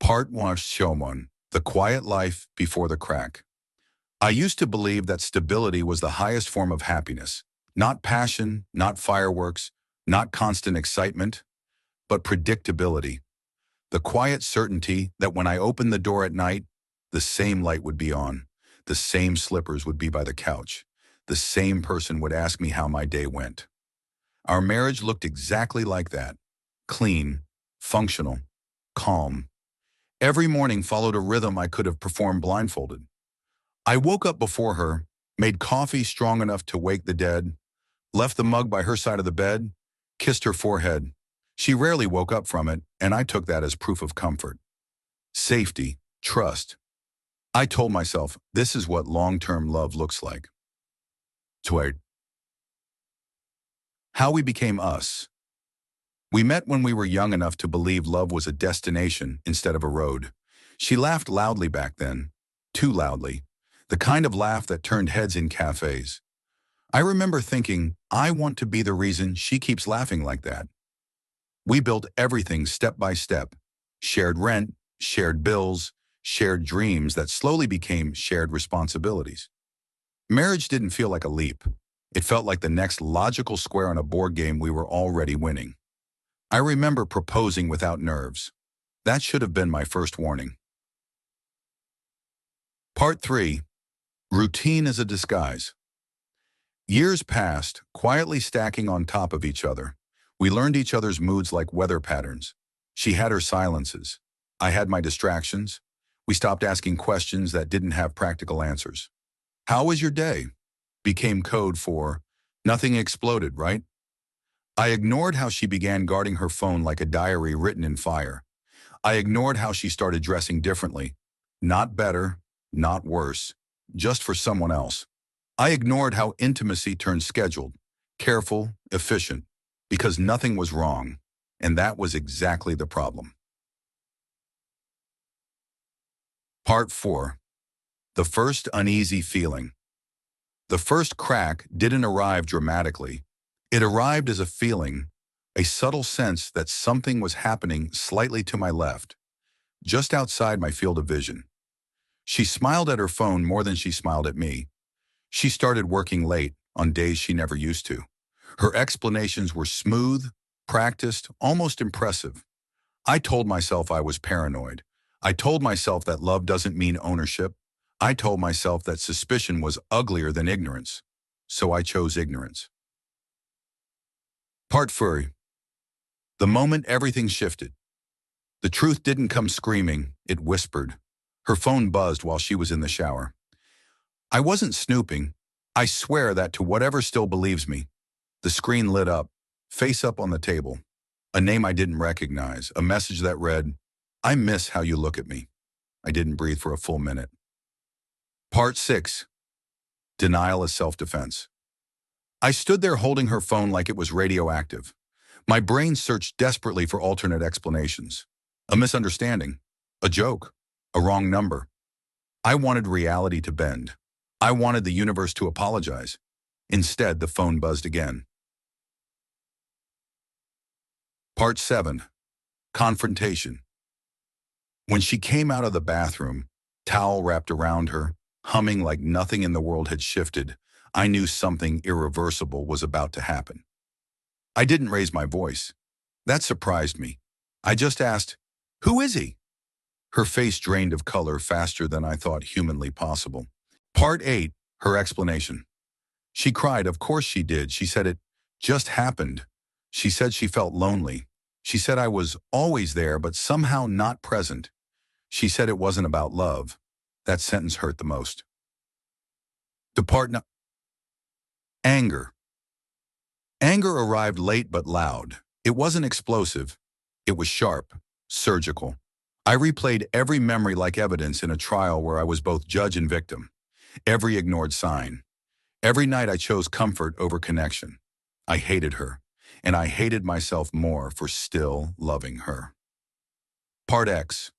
Part 1 Showman, the quiet life before the crack. I used to believe that stability was the highest form of happiness. Not passion, not fireworks, not constant excitement, but predictability. The quiet certainty that when I opened the door at night, the same light would be on, the same slippers would be by the couch, the same person would ask me how my day went. Our marriage looked exactly like that. Clean, functional, calm. Every morning followed a rhythm I could have performed blindfolded. I woke up before her, made coffee strong enough to wake the dead, left the mug by her side of the bed, kissed her forehead. She rarely woke up from it, and I took that as proof of comfort. Safety, trust. I told myself, this is what long-term love looks like. Twait. How we became us. We met when we were young enough to believe love was a destination instead of a road. She laughed loudly back then, too loudly, the kind of laugh that turned heads in cafes. I remember thinking, I want to be the reason she keeps laughing like that. We built everything step by step, shared rent, shared bills, shared dreams that slowly became shared responsibilities. Marriage didn't feel like a leap. It felt like the next logical square on a board game we were already winning. I remember proposing without nerves. That should have been my first warning. Part 3. Routine as a disguise. Years passed, quietly stacking on top of each other. We learned each other's moods like weather patterns. She had her silences. I had my distractions. We stopped asking questions that didn't have practical answers. How was your day? Became code for, nothing exploded, right? I ignored how she began guarding her phone like a diary written in fire. I ignored how she started dressing differently. Not better, not worse, just for someone else. I ignored how intimacy turned scheduled, careful, efficient, because nothing was wrong, and that was exactly the problem. Part 4. The first uneasy feeling. The first crack didn't arrive dramatically. It arrived as a feeling, a subtle sense that something was happening slightly to my left, just outside my field of vision. She smiled at her phone more than she smiled at me. She started working late, on days she never used to. Her explanations were smooth, practiced, almost impressive. I told myself I was paranoid. I told myself that love doesn't mean ownership. I told myself that suspicion was uglier than ignorance. So I chose ignorance. Part 4. The moment everything shifted. The truth didn't come screaming, it whispered. Her phone buzzed while she was in the shower. I wasn't snooping. I swear that to whatever still believes me. The screen lit up, face up on the table. A name I didn't recognize, a message that read, I miss how you look at me. I didn't breathe for a full minute. Part 6. Denial as self-defense. I stood there holding her phone like it was radioactive. My brain searched desperately for alternate explanations. A misunderstanding, a joke, a wrong number. I wanted reality to bend. I wanted the universe to apologize. Instead, the phone buzzed again. Part 7. Confrontation. When she came out of the bathroom, towel wrapped around her, humming like nothing in the world had shifted, I knew something irreversible was about to happen. I didn't raise my voice. That surprised me. I just asked, "Who is he?" Her face drained of color faster than I thought humanly possible. Part 8. Her explanation. She cried, of course she did. She said it just happened. She said she felt lonely. She said I was always there, but somehow not present. She said it wasn't about love. That sentence hurt the most. Anger. Anger arrived late but loud. It wasn't explosive. It was sharp, surgical. I replayed every memory like evidence in a trial where I was both judge and victim. Every ignored sign. Every night I chose comfort over connection. I hated her, and I hated myself more for still loving her. Part X.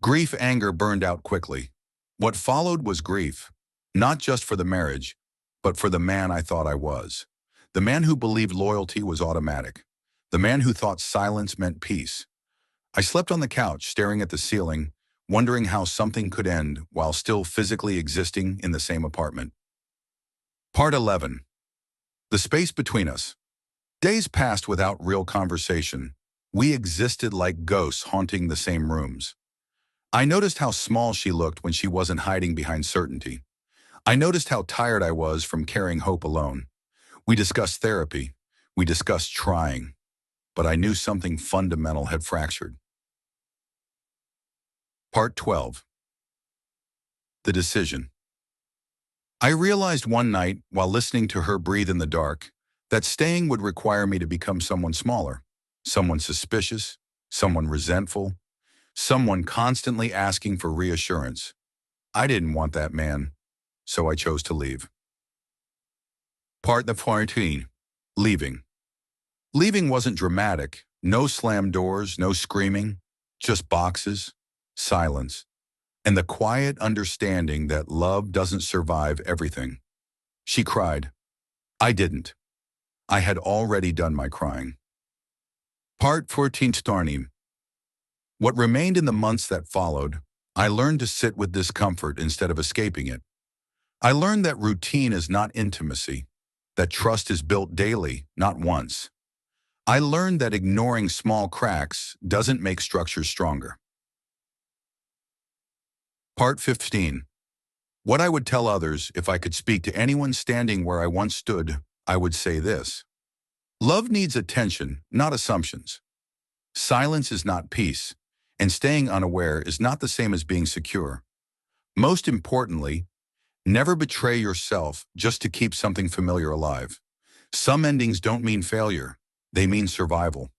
Grief anger burned out quickly. What followed was grief, not just for the marriage, but for the man I thought I was. The man who believed loyalty was automatic. The man who thought silence meant peace. I slept on the couch, staring at the ceiling, wondering how something could end while still physically existing in the same apartment. Part 11. The space between us. Days passed without real conversation. We existed like ghosts haunting the same rooms. I noticed how small she looked when she wasn't hiding behind certainty. I noticed how tired I was from carrying hope alone. We discussed therapy. We discussed trying. But I knew something fundamental had fractured. Part 12. The decision. I realized one night, while listening to her breathe in the dark, that staying would require me to become someone smaller, someone suspicious, someone resentful, someone constantly asking for reassurance. I didn't want that man, so I chose to leave. Part 14. Leaving. Leaving wasn't dramatic. No slammed doors, no screaming, just boxes, silence, and the quiet understanding that love doesn't survive everything. She cried. I didn't. I had already done my crying. Part 14. Starnim. What remained in the months that followed, I learned to sit with discomfort instead of escaping it. I learned that routine is not intimacy, that trust is built daily, not once. I learned that ignoring small cracks doesn't make structures stronger. Part 15. What I would tell others if I could speak to anyone standing where I once stood, I would say this. Love needs attention, not assumptions. Silence is not peace, and staying unaware is not the same as being secure. Most importantly, never betray yourself just to keep something familiar alive. Some endings don't mean failure, they mean survival.